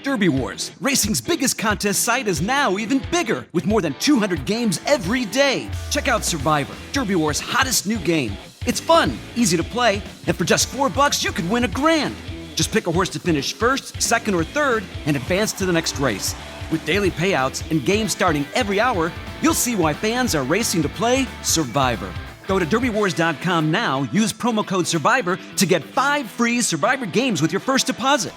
Derby Wars, racing's biggest contest site, is now even bigger with more than 200 games every day. Check out Survivor, Derby Wars' hottest new game. It's fun, easy to play, and for just $4 you could win $1,000. Just pick a horse to finish first, second, or third and advance to the next race. With daily payouts and games starting every hour, you'll see why fans are racing to play Survivor. Go to DerbyWars.com now, use promo code Survivor to get 5 free Survivor games with your first deposit.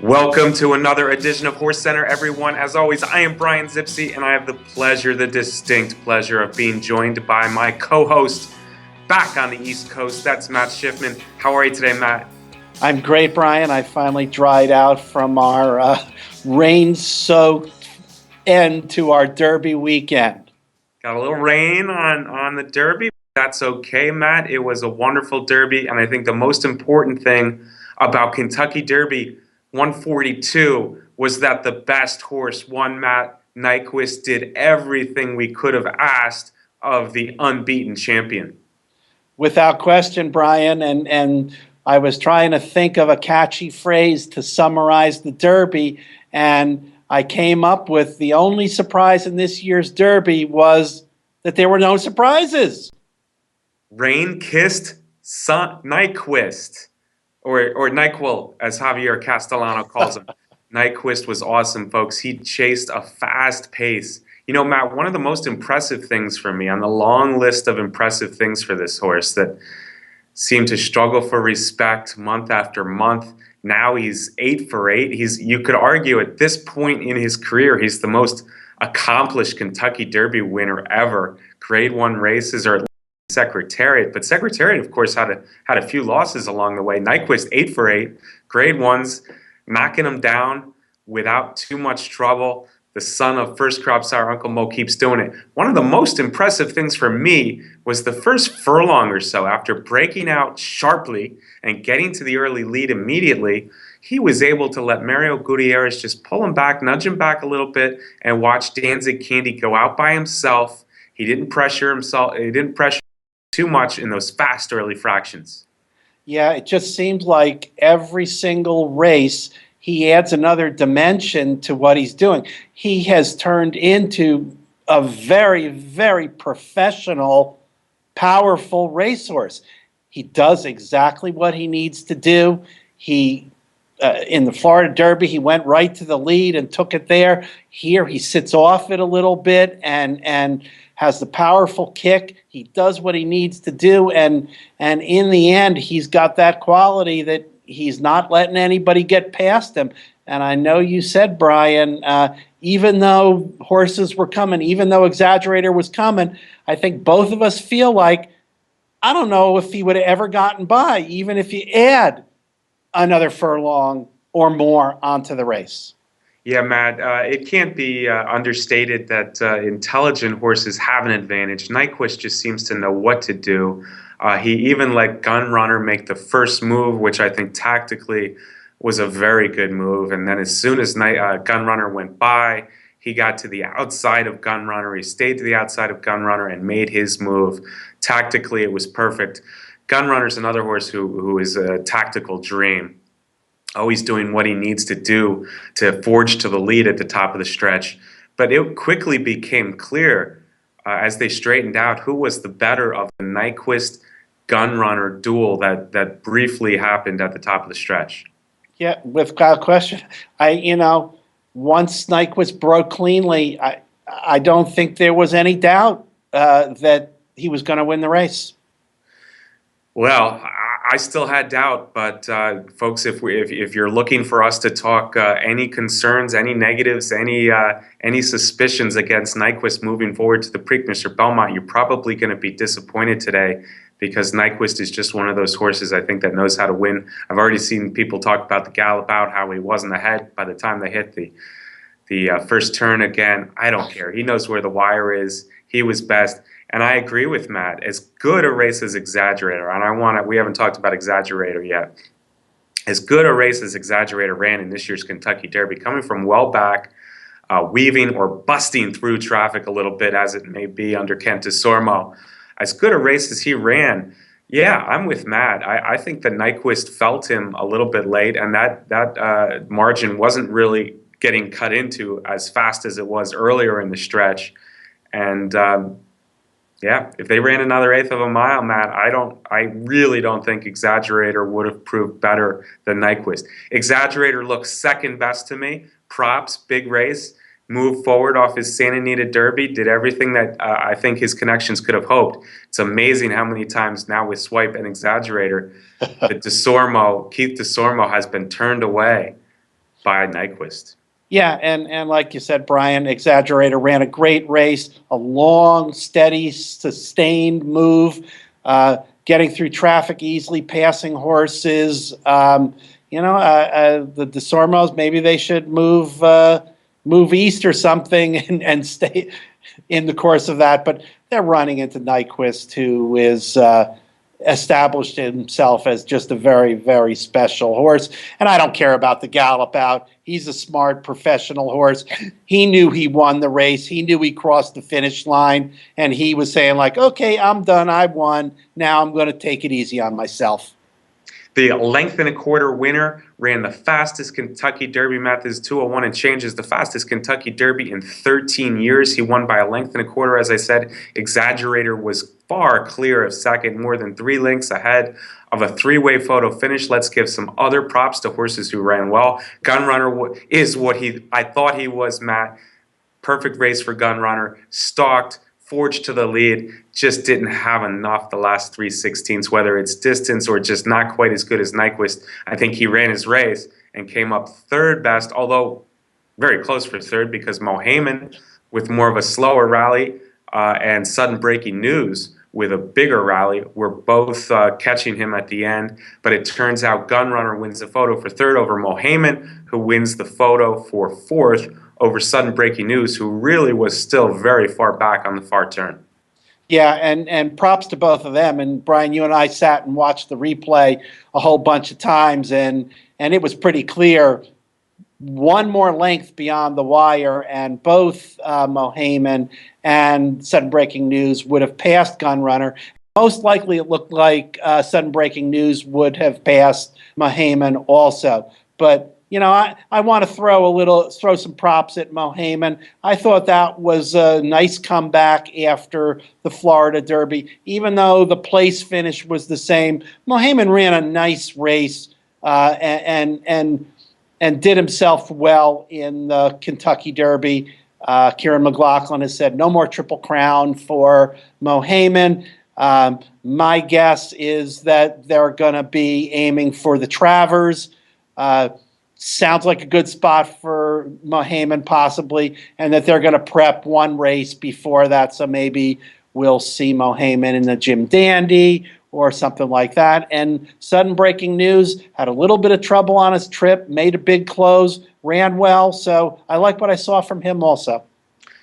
Welcome to another edition of HorseCenter, everyone. As always, I am Brian Zipsey, and I have the distinct pleasure of being joined by my co-host back on the East Coast. That's Matt Schiffman. How are you today, Matt? I'm great, Brian. I finally dried out from our rain-soaked end to our Derby weekend. Got a little rain on the Derby. That's okay, Matt. It was a wonderful Derby, and I think the most important thing about Kentucky Derby 142 was that the best horse won. Matt, Nyquist did everything we could have asked of the unbeaten champion. Without question, Brian, and I was trying to think of a catchy phrase to summarize the Derby, and I came up with the only surprise in this year's Derby was that there were no surprises. Rain-kissed Nyquist. Or NyQuil, as Javier Castellano calls him. Nyquist was awesome, folks. He chased a fast pace. You know, Matt, one of the most impressive things for me on the long list of impressive things for this horse that seemed to struggle for respect month after month. Now he's 8 for 8. You could argue at this point in his career, he's the most accomplished Kentucky Derby winner ever. Grade 1 races, or at Secretariat, but Secretariat, of course, had a few losses along the way. Nyquist 8 for 8, grade 1s, knocking them down without too much trouble. The son of first crop sire Uncle Mo keeps doing it. One of the most impressive things for me was the first furlong or so. After breaking out sharply and getting to the early lead immediately, he was able to let Mario Gutierrez just pull him back, nudge him back a little bit, and watch Danzig Candy go out by himself. He didn't pressure himself. He didn't pressure too much in those fast early fractions. Yeah, it just seemed like every single race he adds another dimension to what he's doing. He has turned into a very, very professional, powerful racehorse. He does exactly what he needs to do. He in the Florida Derby, he went right to the lead and took it there. Here, he sits off it a little bit and has the powerful kick. He does what he needs to do, and in the end, he's got that quality that he's not letting anybody get past him. And I know you said, Brian, even though horses were coming, even though Exaggerator was coming, I think both of us feel like, I don't know if he would have ever gotten by, even if you add another furlong or more onto the race. Yeah, Matt, it can't be understated that intelligent horses have an advantage. Nyquist just seems to know what to do. He even let Gunrunner make the first move, which I think tactically was a very good move. And then as soon as Gunrunner went by, he got to the outside of Gunrunner. He stayed to the outside of Gunrunner and made his move. Tactically, it was perfect. Gunrunner's another horse who is a tactical dream. Always doing what he needs to do to forge to the lead at the top of the stretch. But it quickly became clear as they straightened out who was the better of the Nyquist-Gunrunner duel that briefly happened at the top of the stretch. Yeah, without question. Once Nyquist broke cleanly, I don't think there was any doubt that he was going to win the race. Well, I still had doubt, but folks, if you're looking for us to talk any concerns, any negatives, any suspicions against Nyquist moving forward to the Preakness or Belmont, you're probably going to be disappointed today, because Nyquist is just one of those horses I think that knows how to win. I've already seen people talk about the gallop out, how he wasn't ahead by the time they hit the first turn again. I don't care. He knows where the wire is. He was best. And I agree with Matt. As good a race as Exaggerator, and we haven't talked about Exaggerator yet. As good a race as Exaggerator ran in this year's Kentucky Derby, coming from well back, weaving or busting through traffic a little bit, as it may be under Kent DeSormo. As good a race as he ran, yeah, I'm with Matt. I think the Nyquist felt him a little bit late, and that margin wasn't really getting cut into as fast as it was earlier in the stretch. And yeah, if they ran another eighth of a mile, Matt, I really don't think Exaggerator would have proved better than Nyquist. Exaggerator looks second best to me. Props, big race, moved forward off his Santa Anita Derby, did everything that I think his connections could have hoped. It's amazing how many times now with Swipe and Exaggerator that Keith DeSormo has been turned away by Nyquist. Yeah, and like you said, Brian, Exaggerator ran a great race, a long, steady, sustained move, getting through traffic easily, passing horses. The DeSormos, maybe they should move east or something and stay in the course of that. But they're running into Nyquist, who is established himself as just a very, very special horse. And I don't care about the gallop out. He's a smart professional horse. He knew he won the race. He knew he crossed the finish line. And he was saying, like, okay, I'm done. I won. Now I'm going to take it easy on myself. The length and a quarter winner ran the fastest Kentucky Derby. Matt, this is 2:01 and changes, the fastest Kentucky Derby in 13 years. He won by a length and a quarter, as I said. Exaggerator was far clear of second, more than 3 lengths ahead of a 3-way photo finish. Let's give some other props to horses who ran well. Gunrunner is what I thought he was, Matt. Perfect race for Gunrunner. Stalked, forged to the lead, just didn't have enough the last 3/16ths, whether it's distance or just not quite as good as Nyquist. I think he ran his race and came up third best, although very close for third, because Mohaymen with more of a slower rally and Sudden Breaking News with a bigger rally were both catching him at the end. But it turns out Gunrunner wins the photo for third over Mohaymen, who wins the photo for fourth over Sudden Breaking News, who really was still very far back on the far turn. Yeah, and props to both of them. And Brian, you and I sat and watched the replay a whole bunch of times, and it was pretty clear. One more length beyond the wire, and both Mohaymen and Sudden Breaking News would have passed Gunrunner. Most likely, it looked like Sudden Breaking News would have passed Mohaymen also. But I want to throw some props at Mohaymen. I thought that was a nice comeback after the Florida Derby. Even though the place finish was the same, Mohaymen ran a nice race and did himself well in the Kentucky Derby. Kieran McLaughlin has said no more Triple Crown for Mohaymen. My guess is that they're going to be aiming for the Travers. Sounds like a good spot for Mohaymen possibly, and that they're going to prep one race before that. So maybe we'll see Mohaymen in the Jim Dandy or something like that. And Sudden Breaking News had a little bit of trouble on his trip, made a big close, ran well. So I like what I saw from him also.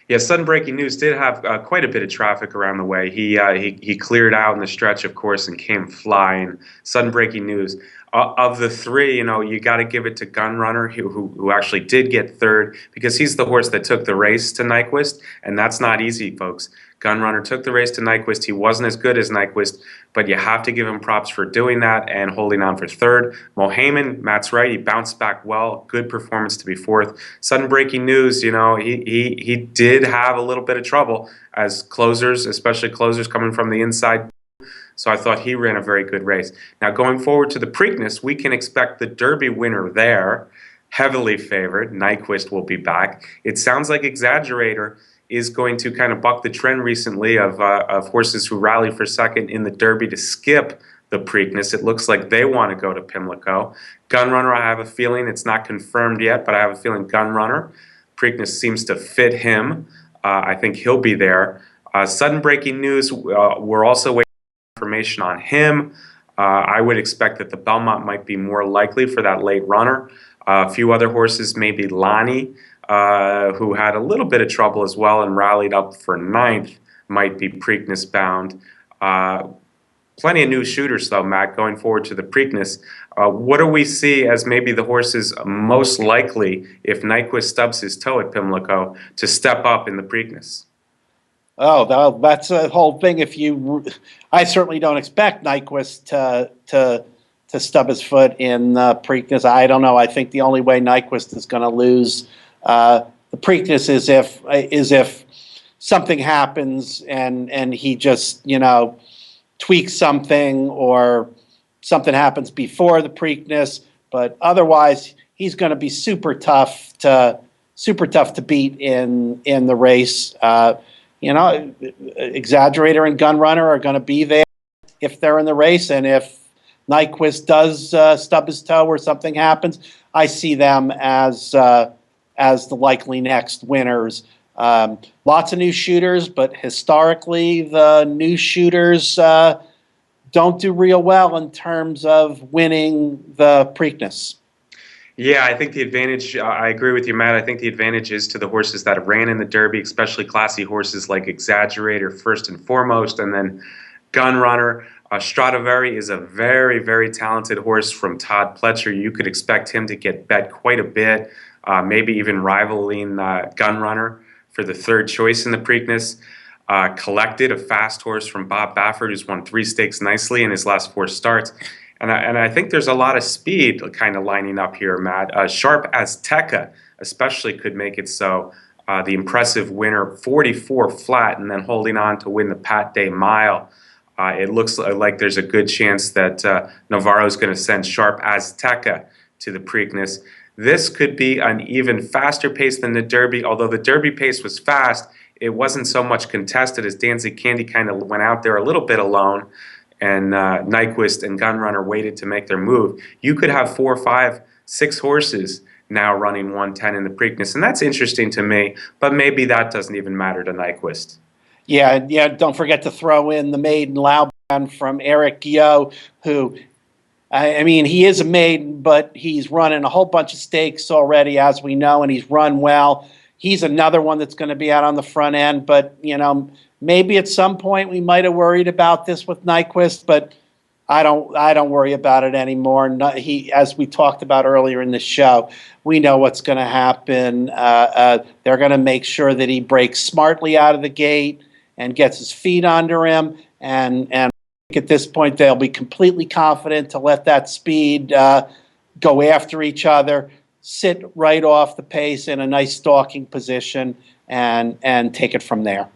Yeah, Sudden Breaking News did have quite a bit of traffic around the way. He cleared out in the stretch, of course, and came flying. Sudden Breaking News. Of the three, you got to give it to Gunrunner, who actually did get third, because he's the horse that took the race to Nyquist, and that's not easy, folks. Gunrunner took the race to Nyquist. He wasn't as good as Nyquist, but you have to give him props for doing that and holding on for third. Mohaymen, Matt's right, he bounced back well. Good performance to be fourth. Sudden Breaking News, he did have a little bit of trouble as closers, especially closers coming from the inside. So I thought he ran a very good race. Now going forward to the Preakness, we can expect the Derby winner there, heavily favored. Nyquist will be back. It sounds like Exaggerator is going to kind of buck the trend recently of horses who rally for second in the Derby to skip the Preakness. It looks like they want to go to Pimlico. Gunrunner, I have a feeling, it's not confirmed yet, but I have a feeling Gunrunner. Preakness seems to fit him. I think he'll be there. Sudden Breaking News, we're also waiting information on him. I would expect that the Belmont might be more likely for that late runner. A few other horses, maybe Lonnie, who had a little bit of trouble as well and rallied up for ninth, might be Preakness bound. Plenty of new shooters, though, Matt, going forward to the Preakness. What do we see as maybe the horses most likely, if Nyquist stubs his toe at Pimlico, to step up in the Preakness? Oh, that's a whole thing. I certainly don't expect Nyquist to stub his foot in Preakness. I don't know. I think the only way Nyquist is going to lose the Preakness is if something happens and he just tweaks something, or something happens before the Preakness. But otherwise, he's going to be super tough to beat in the race. Exaggerator and Gunrunner are going to be there if they're in the race, and if Nyquist does stub his toe or something happens, I see them as the likely next winners. Lots of new shooters, but historically the new shooters don't do real well in terms of winning the Preakness. Yeah, I think the advantage, I agree with you, Matt. I think the advantage is to the horses that ran in the Derby, especially classy horses like Exaggerator first and foremost, and then Gunrunner. Stradivari is a very, very talented horse from Todd Pletcher. You could expect him to get bet quite a bit, maybe even rivaling Gunrunner for the third choice in the Preakness. Collected, a fast horse from Bob Baffert, who's won 3 stakes nicely in his last 4 starts. And I think there's a lot of speed kind of lining up here, Matt. Sharp Azteca especially could make it so. The impressive winner, 44 flat, and then holding on to win the Pat Day Mile. It looks like there's a good chance that Navarro's going to send Sharp Azteca to the Preakness. This could be an even faster pace than the Derby. Although the Derby pace was fast, it wasn't so much contested, as Danzig Candy kind of went out there a little bit alone, and Nyquist and Gunrunner waited to make their move. You could have 4, 5, 6 horses now running 110 in the Preakness, and that's interesting to me, but maybe that doesn't even matter to Nyquist. Yeah, don't forget to throw in the maiden Lauban from Eric Guillot, who, I mean, he is a maiden, but he's running a whole bunch of stakes already, as we know, and he's run well. He's another one that's going to be out on the front end, but, maybe at some point we might have worried about this with Nyquist, but I don't worry about it anymore. As we talked about earlier in the show, we know what's going to happen. They're going to make sure that he breaks smartly out of the gate and gets his feet under him, and at this point they'll be completely confident to let that speed go after each other, sit right off the pace in a nice stalking position, and take it from there.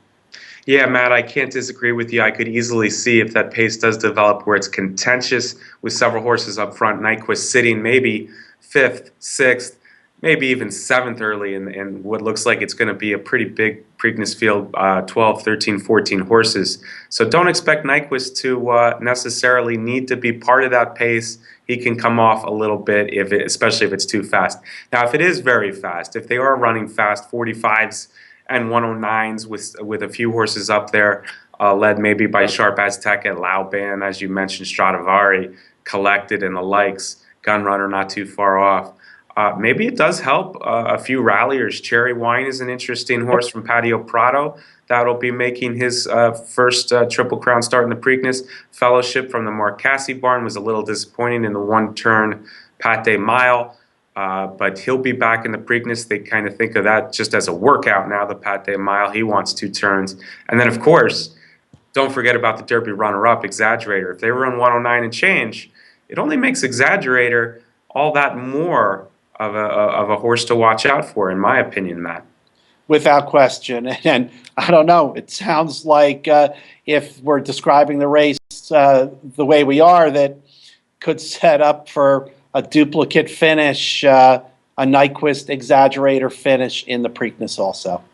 Yeah, Matt, I can't disagree with you. I could easily see if that pace does develop where it's contentious with several horses up front, Nyquist sitting maybe 5th, 6th, maybe even 7th early in what looks like it's going to be a pretty big Preakness field, 12, 13, 14 horses. So don't expect Nyquist to necessarily need to be part of that pace. He can come off a little bit, especially if it's too fast. Now, if it is very fast, if they are running fast 45s and 109s with a few horses up there, led maybe by Sharp Azteca, Lauban, as you mentioned, Stradivari, Collected, and the likes, Gunrunner not too far off. Maybe it does help a few ralliers. Cherry Wine is an interesting horse from Patio Prado. That'll be making his first Triple Crown start in the Preakness. Fellowship from the Marcassi barn was a little disappointing in the one-turn Pat Day Mile. But he'll be back in the Preakness. They kind of think of that just as a workout now, the Pat Day Mile. He wants 2 turns. And then, of course, don't forget about the Derby runner-up, Exaggerator. If they run 109 and change, it only makes Exaggerator all that more of a horse to watch out for, in my opinion, Matt. Without question. And I don't know, it sounds like if we're describing the race the way we are, that could set up for a duplicate finish, a Nyquist Exaggerator finish in the Preakness also.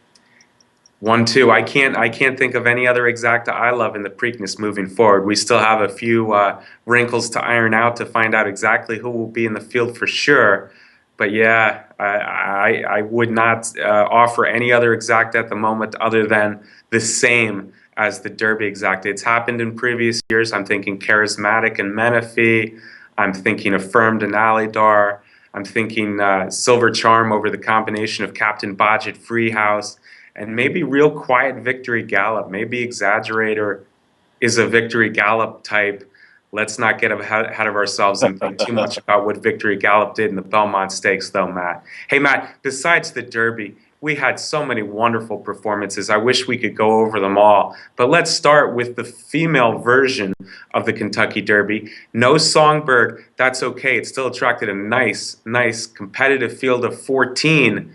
1-2. I can't think of any other exacta I love in the Preakness moving forward. We still have a few wrinkles to iron out to find out exactly who will be in the field for sure. But yeah, I would not offer any other exacta at the moment other than the same as the Derby exacta. It's happened in previous years. I'm thinking Charismatic and Menifee. I'm thinking Affirmed and Alidar. I'm thinking Silver Charm over the combination of Captain Bodget Freehouse, and maybe Real Quiet Victory Gallop, maybe Exaggerator is a Victory Gallop type. Let's not get ahead of ourselves and think too much about what Victory Gallop did in the Belmont Stakes, though, Matt. Hey, Matt, besides the Derby, we had so many wonderful performances. I wish we could go over them all. But let's start with the female version of the Kentucky Derby. No Songbird, that's okay. It still attracted a nice competitive field of 14.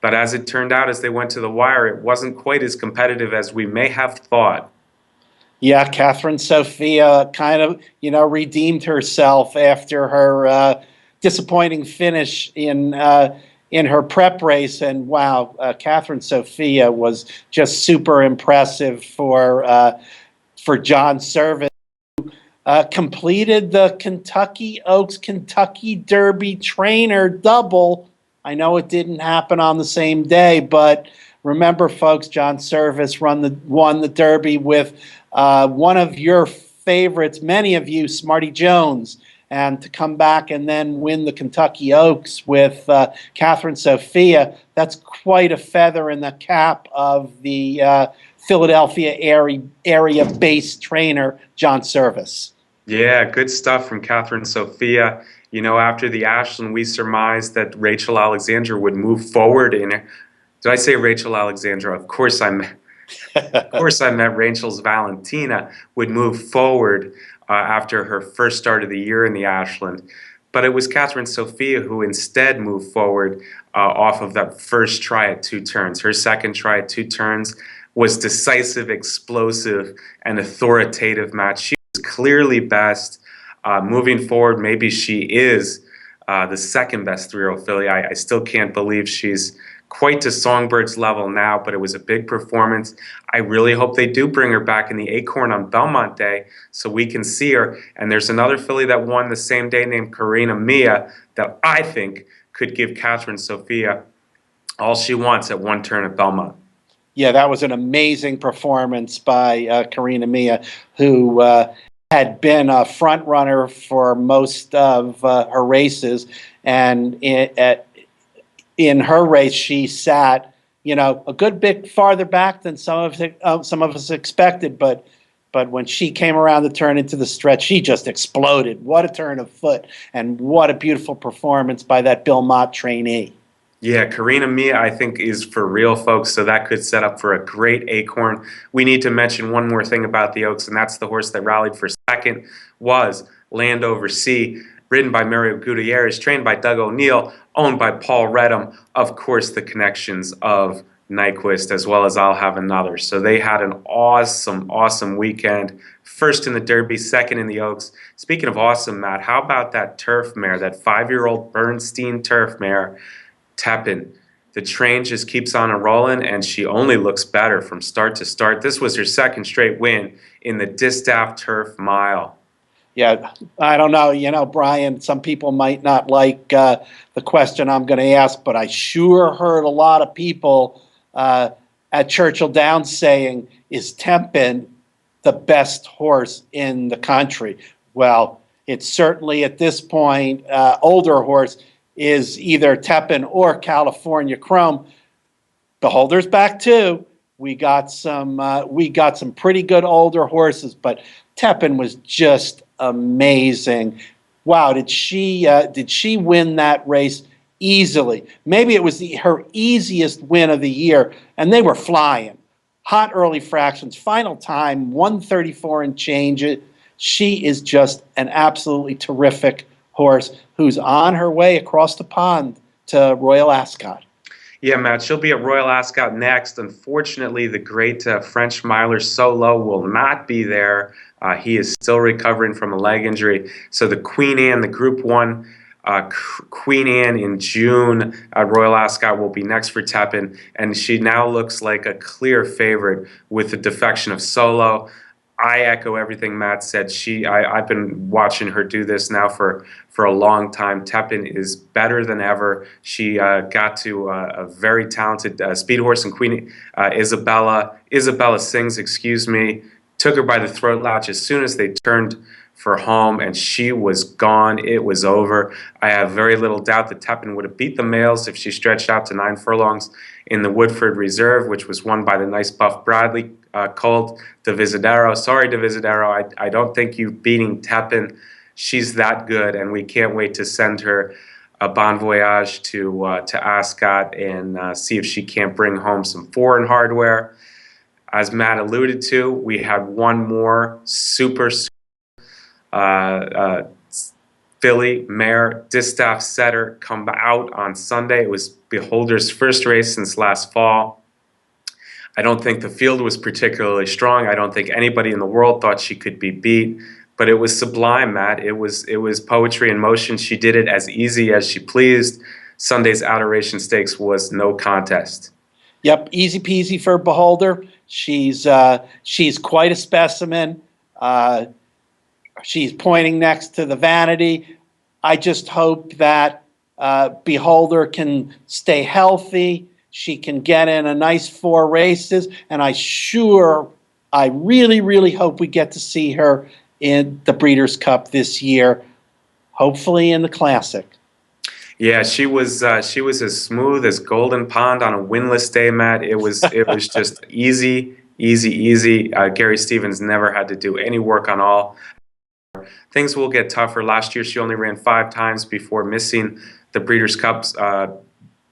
But as it turned out, as they went to the wire, it wasn't quite as competitive as we may have thought. Yeah, Cathryn Sophia kind of, redeemed herself after her disappointing finish in her prep race, and wow, Cathryn Sophia was just super impressive for John Service. Completed the Kentucky Oaks Kentucky Derby trainer double. I know it didn't happen on the same day, but remember, folks, John Service won the Derby with one of your favorites, many of you, Smarty Jones, and to come back and then win the Kentucky Oaks with Cathryn Sophia, that's quite a feather in the cap of the Philadelphia area-based trainer, John Service. Yeah, good stuff from Cathryn Sophia. After the Ashland, we surmised that Rachel Alexandra would move forward in it. Did I say Rachel Alexandra? Of course I meant Rachel's Valentina would move forward after her first start of the year in the Ashland. But it was Cathryn Sophia who instead moved forward off of that first try at 2 turns. Her second try at 2 turns was decisive, explosive, and authoritative match. She was clearly best. Moving forward, maybe she is the second best 3-year-old filly. I still can't believe she's quite to Songbird's level now, but it was a big performance. I really hope they do bring her back in the Acorn on Belmont Day so we can see her. And there's another filly that won the same day named Karina Mia that I think could give Cathryn Sophia all she wants at 1 turn at Belmont. Yeah, that was an amazing performance by Karina Mia, who had been a front runner for most of her races, and in her race, she sat, a good bit farther back than some of us expected. But when she came around the turn into the stretch, she just exploded. What a turn of foot, and what a beautiful performance by that Bill Mott trainee. Yeah, Karina Mia, I think, is for real, folks, so that could set up for a great Acorn. We need to mention one more thing about the Oaks, and that's the horse that rallied for second was Landover Sea, ridden by Mario Gutierrez, trained by Doug O'Neill, owned by Paul Redham. Of course, the connections of Nyquist, as well as I'll Have Another. So they had an awesome weekend. First in the Derby, second in the Oaks. Speaking of awesome, Matt, how about that turf mare, that 5-year-old Bernstein turf mare, Tepin? The train just keeps on a-rolling, and she only looks better from start to start. This was her second straight win in the Distaff Turf Mile. Yeah, I don't know. Brian, some people might not like the question I'm going to ask, but I sure heard a lot of people at Churchill Downs saying, is Tepin the best horse in the country? Well, it's certainly at this point, older horse is either Tepin or California Chrome. Beholder's back too. We got some pretty good older horses, but Tepin was just amazing. Wow, did she win that race easily? Maybe it was her easiest win of the year, and they were flying. Hot early fractions, final time 134 and change. She is just an absolutely terrific horse who's on her way across the pond to Royal Ascot. Yeah, Matt, she'll be at Royal Ascot next. Unfortunately, the great French miler Solo will not be there. He is still recovering from a leg injury. So the Queen Anne, the Group 1 Queen Anne in June at Royal Ascot will be next for Tepin, and she now looks like a clear favorite with the defection of Solo. I echo everything Matt said. I've been watching her do this now for a long time. Tepin is better than ever. She got to a very talented speed horse and Queen Isabella Sings, took her by the throat latch as soon as they turned for home, and she was gone. It was over. I have very little doubt that Tepin would have beat the males if she stretched out to 9 furlongs in the Woodford Reserve, which was won by the nice Buff Bradley Colt Divisadero. Sorry, Divisadero, I don't think you beating Tepin. She's that good, and we can't wait to send her a bon voyage to Ascot and see if she can't bring home some foreign hardware. As Matt alluded to, we had one more super filly mare distaff setter come out on Sunday. It was Beholder's first race since last fall. I don't think the field was particularly strong. I don't think anybody in the world thought she could be beat, but it was sublime, Matt. It was poetry in motion. She did it as easy as she pleased. Sunday's Adoration Stakes was no contest. Yep, easy peasy for Beholder. She's quite a specimen. She's pointing next to the Vanity. I just hope that Beholder can stay healthy. She can get in a nice 4 races, and I really, really hope we get to see her in the Breeders' Cup this year, hopefully in the Classic. Yeah, she was as smooth as Golden Pond on a winless day, Matt. It was just easy. Gary Stevens never had to do any work on all. Things will get tougher. Last year, she only ran 5 times before missing the Breeders' Cup's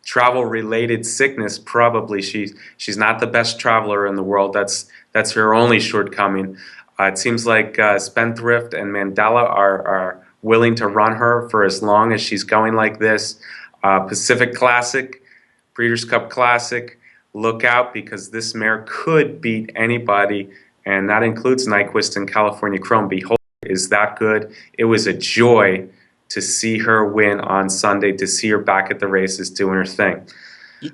travel-related sickness. Probably she's not the best traveler in the world. That's her only shortcoming. It seems like Spendthrift and Mandela are willing to run her for as long as she's going like this. Pacific Classic, Breeders' Cup Classic, look out, because this mare could beat anybody, and that includes Nyquist and California Chrome. Behold, is that good. It was a joy to see her win on Sunday, to see her back at the races doing her thing.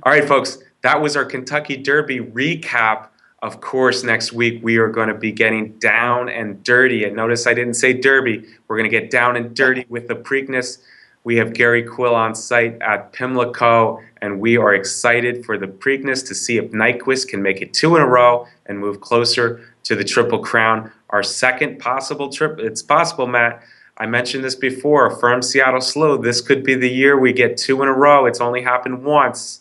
All right, folks, that was our Kentucky Derby recap. Of course, next week we are going to be getting down and dirty. And notice I didn't say Derby. We're going to get down and dirty with the Preakness. We have Gary Quill on site at Pimlico, and we are excited for the Preakness to see if Nyquist can make it 2 in a row and move closer to the Triple Crown. Our second possible trip. It's possible, Matt. I mentioned this before. Firm Seattle Slow. This could be the year we get 2 in a row. It's only happened once.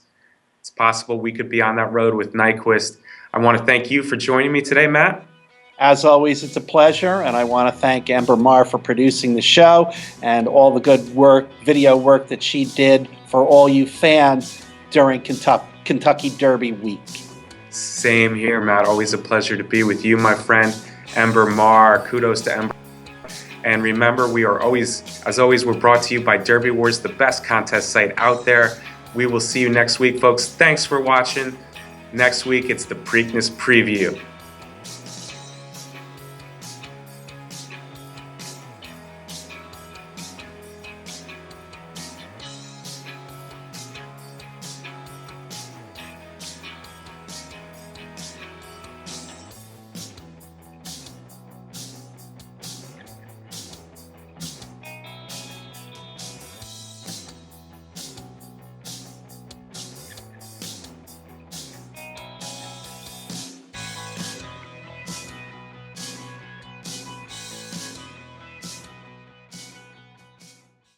It's possible we could be on that road with Nyquist. I want to thank you for joining me today, Matt. As always, it's a pleasure, and I want to thank Amber Marr for producing the show and all the good work, video work that she did for all you fans during Kentucky Derby week. Same here, Matt. Always a pleasure to be with you, my friend. Amber Marr, kudos to Amber. And remember, we are always, as always, we're brought to you by Derby Wars, the best contest site out there. We will see you next week, folks. Thanks for watching. Next week, it's the Preakness Preview.